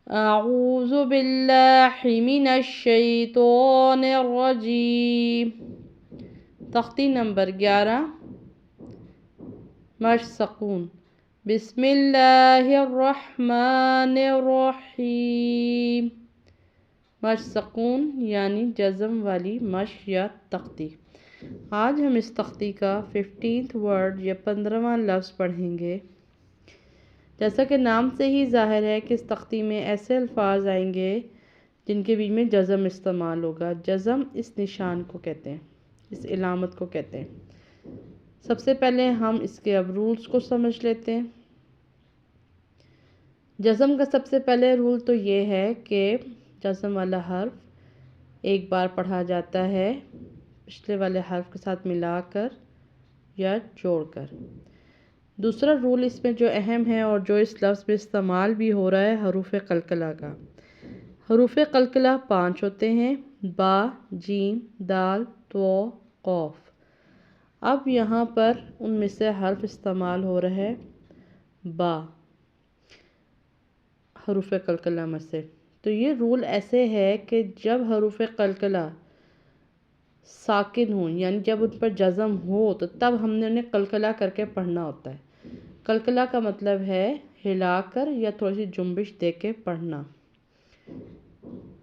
اعوذ باللہ من الشیطان الرجیم۔ تختی نمبر 11 مشق سکون۔ بسم اللہ الرحمن الرحیم۔ مشق سکون یعنی جزم والی مشق یا تختی۔ آج ہم اس تختی کا 15th ورڈ یا 15واں لفظ پڑھیں گے۔ جیسا کہ نام سے ہی ظاہر ہے کہ اس تختی میں ایسے الفاظ آئیں گے جن کے بیچ میں جزم استعمال ہوگا۔ جزم اس نشان کو کہتے ہیں، اس علامت کو کہتے ہیں۔ سب سے پہلے ہم اس کے اب رولز کو سمجھ لیتے ہیں۔ جزم کا سب سے پہلے رول تو یہ ہے کہ جزم والا حرف ایک بار پڑھا جاتا ہے پچھلے والے حرف کے ساتھ ملا کر یا جوڑ کر۔ دوسرا رول اس میں جو اہم ہے اور جو اس لفظ میں استعمال بھی ہو رہا ہے حروف قلقلہ کا۔ حروف قلقلہ 5 ہوتے ہیں: با، جیم، دال، تو، قوف۔ اب یہاں پر ان میں سے حرف استعمال ہو رہا ہے با، حروف قلقلہ میں سے۔ تو یہ رول ایسے ہے کہ جب حروف قلقلہ ساکن ہوں یعنی جب ان پر جزم ہو تو تب ہم نے انہیں قلقلہ کر کے پڑھنا ہوتا ہے۔ قلقلہ کا مطلب ہے ہلا کر یا تھوڑی سی جنبش دے کے پڑھنا۔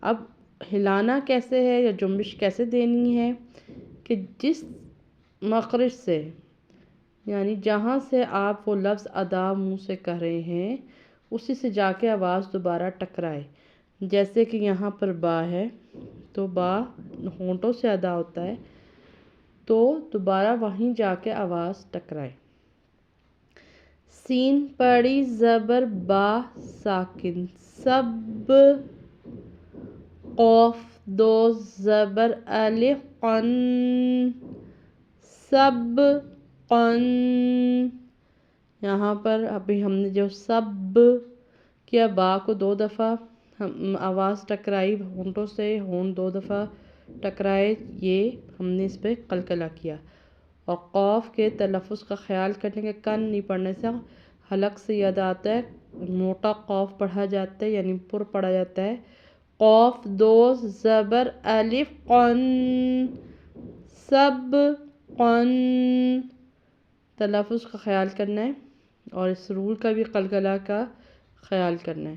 اب ہلانا کیسے ہے یا جنبش کیسے دینی ہے کہ جس مخرج سے یعنی جہاں سے آپ وہ لفظ ادا منہ سے کہہ رہے ہیں اسی سے جا کے آواز دوبارہ ٹکرائے۔ جیسے کہ یہاں پر با ہے تو با ہونٹوں سے ادا ہوتا ہے تو دوبارہ وہیں جا کے آواز ٹکرائے۔ سین پڑی زبر با ساکن سب، قوف دو زبر الف قن سب قن۔ یہاں پر ابھی ہم نے جو سب کیا با کو 2 دفعہ آواز ٹکرائی ہونٹوں سے، ہونٹ 2 دفعہ ٹکرائے، یہ ہم نے اس پہ قلقلہ کیا۔ اور قوف کے تلفظ کا خیال کرنے کے کن نہیں پڑھنے سے حلق سے یاد آتا ہے موٹا قوف پڑھا جاتا ہے یعنی پر پڑھا جاتا ہے۔ قوف 2 زبر الف قن سب قن۔ تلفظ کا خیال کرنا ہے اور اس رول کا بھی قلقلہ کا خیال کرنا ہے۔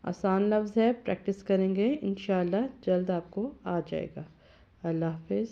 آسان لفظ ہے، پریکٹس کریں گے انشاءاللہ جلد آپ کو آ جائے گا۔ اللہ حافظ۔